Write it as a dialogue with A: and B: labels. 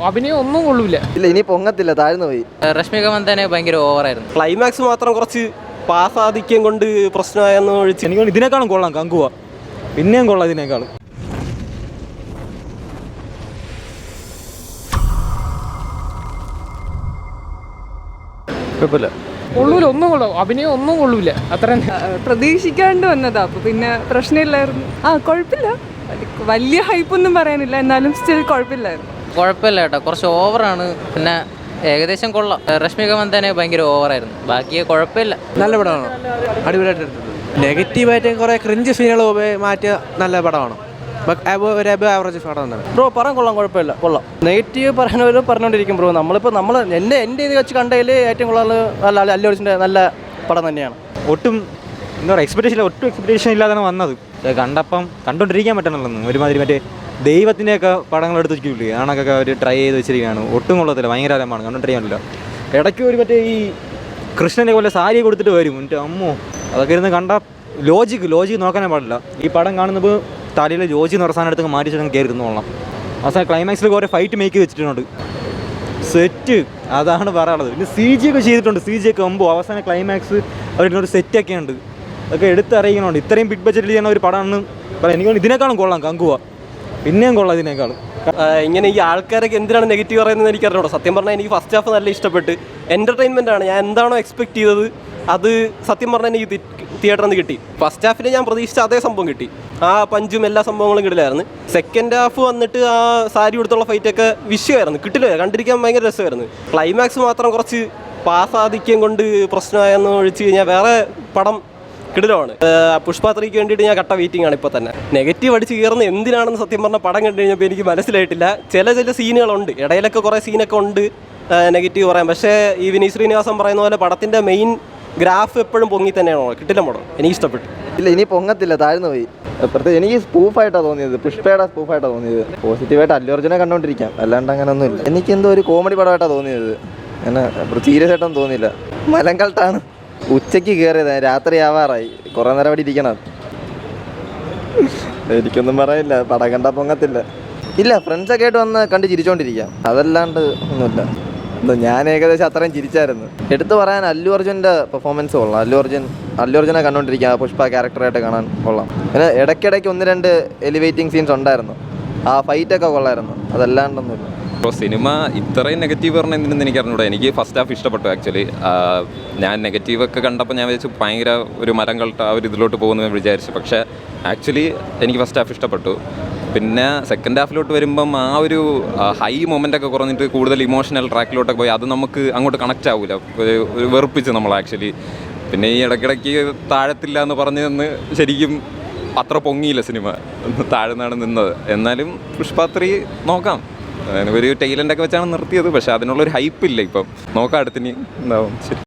A: അഭിനയം ഒന്നും കൊള്ളൂല.
B: ഇല്ല, ഇനി പൊങ്ങത്തില്ല, താഴ്ന്നു പോയി.
C: രശ്മിക മന്ദാന ഭയങ്കര ഓവറായിരുന്നു.
D: ക്ലൈമാക്സ് മാത്രം കുറച്ച് പാസാധിക്യം കൊണ്ട് പ്രശ്നമായെന്ന് ഒഴിച്ച്
E: എനിക്ക് ഇതിനേക്കാളും കൊള്ളാം കങ്കുവ, പിന്നെയും കൊള്ളാം ഇതിനേക്കാളും.
B: കുഴപ്പമില്ല,
A: അഭിനയം ഒന്നും കൊള്ളൂല. അത്ര
F: പ്രതീക്ഷിക്കാണ്ട് വന്നതാ, അപ്പൊ പിന്നെ പ്രശ്നമില്ലായിരുന്നു. കുഴപ്പമില്ല, വലിയ ഹൈപ്പൊന്നും പറയാനില്ല, എന്നാലും സ്റ്റിൽ കുഴപ്പമില്ലായിരുന്നു.
C: കുഴപ്പമില്ല കേട്ടോ, കുറച്ച് ഓവറാണ്. പിന്നെ ഏകദേശം കൊള്ളാം. രശ്മിക മന്ദാന ഭയങ്കര ഓവറായിരുന്നു. ബാക്കി കുഴപ്പമില്ല.
G: നല്ല പടമാണ്, അടിപൊളിയായിട്ട് എടുത്തത്. നെഗറ്റീവായിട്ട് കുറേ ക്രിഞ്ച് സീനുകൾ മാറ്റിയ നല്ല പടമാണ്. ഒരു ആവറേജ് പടം തന്നെ.
D: ബ്രോ പറയാൻ കൊള്ളാം, കുഴപ്പമില്ല, കൊള്ളാം. നെഗറ്റീവ് പറഞ്ഞുകൊണ്ടിരിക്കും ബ്രോ. നമ്മളിപ്പോൾ എൻ്റെ ഇത് വെച്ച് കണ്ടതിൽ ഏറ്റവും കൊള്ളാൻ അല്ലു അർജുൻ്റെ നല്ല പടം തന്നെയാണ്.
E: ഒട്ടും എന്താ പറയുക, ഒട്ടും എക്സ്പെക്ടേഷൻ ഇല്ലാതാണ് വന്നത്. കണ്ടപ്പം കണ്ടുകൊണ്ടിരിക്കാൻ പറ്റണല്ലോ. ഒരുമാതിരി മറ്റേ ദൈവത്തിൻ്റെയൊക്കെ പടങ്ങൾ എടുത്ത് വെക്കില്ലേ, ആണൊക്കെ അവർ ട്രൈ ചെയ്ത് വെച്ചിരിക്കുകയാണ്. ഒട്ടും കൊള്ളത്തില്ല, ഭയങ്കര അലമാണ്, കണ്ടുകൊണ്ടിരിക്കാൻ പറ്റില്ല. ഇടയ്ക്ക് ഒരു മറ്റേ ഈ കൃഷ്ണനെ പോലെ സാരി കൊടുത്തിട്ട് വരും, എൻ്റെ അമ്മോ, അതൊക്കെ ഇരുന്ന് കണ്ട ലോജിക്ക് നോക്കാനേ പാടില്ല. ഈ പടം കാണുന്നത് തലയിൽ ലോജി നിർസാനം എടുത്ത് മാറ്റിച്ചെങ്കിൽ കയറി ഇരുന്നോളാം. അവസാനം ക്ലൈമാക്സിൽ കുറേ ഫൈറ്റ് മേക്ക് വെച്ചിട്ടുണ്ട്, സെറ്റ്, അതാണ് പറയാനുള്ളത്. പിന്നെ CG ഒക്കെ ചെയ്തിട്ടുണ്ട്, CG ഒക്കെ ആകുമ്പോൾ അവസാന ക്ലൈമാക്സ് അവരുടെ സെറ്റൊക്കെ ഉണ്ട്. അതൊക്കെ എടുത്തറിയിക്കണുണ്ട്. ഇത്രയും ബിഗ് ബഡ്ജറ്റിൽ ചെയ്യുന്ന ഒരു പടമാണ് പറയാം. എനിക്ക് ഇതിനേക്കാളും കൊള്ളാം കങ്കുവ, പിന്നെയും കൊള്ളാം ഇതിനേക്കാളും.
D: ഇങ്ങനെ ഈ ആൾക്കാരൊക്കെ എന്തിനാണ് നെഗറ്റീവ് പറയുന്നത് എനിക്ക് അറിഞ്ഞൂടാ. സത്യം പറഞ്ഞാൽ എനിക്ക് ഫസ്റ്റ് ഹാഫ് നല്ല ഇഷ്ടപ്പെട്ട്. എൻ്റർടൈൻമെൻ്റ് ആണ്, ഞാൻ എന്താണോ എക്സ്പെക്ട് ചെയ്തത് അത് സത്യം പറഞ്ഞാൽ എനിക്ക് തിയേറ്ററിൽ നിന്ന് കിട്ടി. ഫസ്റ്റ് ഹാഫിൽ ഞാൻ പ്രതീക്ഷിച്ച അതേ സംഭവം കിട്ടി. ആ പഞ്ചും എല്ലാ സംഭവങ്ങളും കിട്ടില്ലായിരുന്നു. സെക്കൻഡ് ഹാഫ് വന്നിട്ട് ആ സാരി കൊടുത്തുള്ള ഫൈറ്റൊക്കെ വിഷയമായിരുന്നു, കിട്ടില്ല, കണ്ടിരിക്കാൻ ഭയങ്കര രസമായിരുന്നു. ക്ലൈമാക്സ് മാത്രം കുറച്ച് പാസാധിക്യം കൊണ്ട് പ്രശ്നമായെന്ന് ഒഴിച്ച് കഴിഞ്ഞാൽ വേറെ പടം കിടിലമാണ്. പുഷ്പ 3ക്ക് വേണ്ടിയിട്ട് ഞാൻ കട്ട വെയിറ്റിംഗ് ആണ് ഇപ്പോൾ തന്നെ. നെഗറ്റീവ് അടിച്ച് കയറുന്ന എന്തിനാണെന്ന് സത്യം പറഞ്ഞാൽ പടം കണ്ടു കഴിഞ്ഞപ്പോൾ എനിക്ക് മനസ്സിലായിട്ടില്ല. ചില സീനുകളുണ്ട്, ഇടയിലൊക്കെ കുറേ സീനൊക്കെ ഉണ്ട് നെഗറ്റീവ് പറയാം. പക്ഷേ ഈ വിനീത് ശ്രീനിവാസൻ പറയുന്ന പോലെ പടത്തിൻ്റെ മെയിൻ ഗ്രാഫ് എപ്പോഴും പൊങ്ങി തന്നെയാണോ, കിട്ടില്ല പടം, എനിക്ക് ഇഷ്ടപ്പെട്ടു.
B: ഇല്ല, ഇനി പൊങ്ങത്തില്ല, താഴ്ന്നു പോയി. പ്രത്യേകിച്ച് എനിക്ക് സ്പൂഫായിട്ടാണ് തോന്നിയത്, പുഷ്പയുടെ സ്പൂഫായിട്ടാണ് തോന്നിയത്. പോസിറ്റീവായിട്ട് അല്ലു അർജുനെ കണ്ടുകൊണ്ടിരിക്കാം, അല്ലാണ്ട് അങ്ങനെ ഒന്നുമില്ല. എനിക്ക് എന്തോ ഒരു കോമഡി പടമായിട്ടാണ് തോന്നിയത്, അങ്ങനെ സീരിയസ് ആയിട്ടൊന്നും തോന്നിയില്ല. മലങ്കൾട്ടാണ് ഉച്ചയ്ക്ക് കയറിയത്, രാത്രി ആവാറായി, കുറേ നേരം അവിടെ ഇരിക്കണം. എനിക്കൊന്നും പറയില്ല, പടം കണ്ടാൽ പൊങ്ങത്തില്ല. ഇല്ല, ഫ്രണ്ട്സൊക്കെ ആയിട്ട് വന്ന് കണ്ട് ചിരിച്ചോണ്ടിരിക്കാം, അതല്ലാണ്ട് ഒന്നുമില്ല. ഞാൻ ഏകദേശം അത്രയും ചിരിച്ചായിരുന്നു. എടുത്തു പറയാൻ അല്ലു അർജുൻ്റെ പെർഫോമൻസ് കൊള്ളാം. അല്ലു അർജുനെ കണ്ടുകൊണ്ടിരിക്കുക, പുഷ്പ ക്യാരക്ടറായിട്ട് കാണാൻ കൊള്ളാം. പിന്നെ ഇടയ്ക്കിടയ്ക്ക് 1-2 എലിവേറ്റിംഗ് സീൻസ് ഉണ്ടായിരുന്നു, ആ ഫൈറ്റൊക്കെ കൊള്ളായിരുന്നു, അതല്ലാണ്ടൊന്നുമില്ല.
H: ഇപ്പോൾ സിനിമ ഇത്രയും നെഗറ്റീവ് പറഞ്ഞ എന്തിനെന്ന് എനിക്ക് അറിഞ്ഞൂടാ. എനിക്ക് ഫസ്റ്റ് ഹാഫ് ഇഷ്ടപ്പെട്ടു ആക്ച്വലി. ഞാൻ നെഗറ്റീവൊക്കെ കണ്ടപ്പോൾ ഞാൻ വിചാരിച്ചു ഭയങ്കര ഒരു മരം കളട്ട് ആ ഒരു ഇതിലോട്ട് പോകുമെന്ന് വിചാരിച്ചു. പക്ഷേ ആക്ച്വലി എനിക്ക് ഫസ്റ്റ് ഹാഫ് ഇഷ്ടപ്പെട്ടു. പിന്നെ സെക്കൻഡ് ഹാഫിലോട്ട് വരുമ്പം ആ ഒരു ഹൈ മൊമെൻ്റൊക്കെ കുറഞ്ഞിട്ട് കൂടുതൽ ഇമോഷണൽ ട്രാക്കിലോട്ടൊക്കെ പോയി അത് നമുക്ക് അങ്ങോട്ട് കണക്റ്റ് ആവില്ല, ഒരു വെറുപ്പിച്ച് നമ്മൾ ആക്ച്വലി. പിന്നെ ഈ ഇടയ്ക്കിടയ്ക്ക് താഴത്തില്ല എന്ന് പറഞ്ഞതെന്ന് ശരിക്കും അത്ര പൊങ്ങിയില്ല സിനിമ, താഴ്ന്നാണ് നിന്നത്. എന്നാലും പുഷ്പ 3 നോക്കാം, ഒരു ടൈലൻ്റൊക്കെ വെച്ചാണ് നിർത്തിയത്. പക്ഷേ അതിനുള്ളൊരു ഹൈപ്പില്ല ഇപ്പം, നോക്കാം അടുത്തിനി ഉണ്ടാവും. ശരി.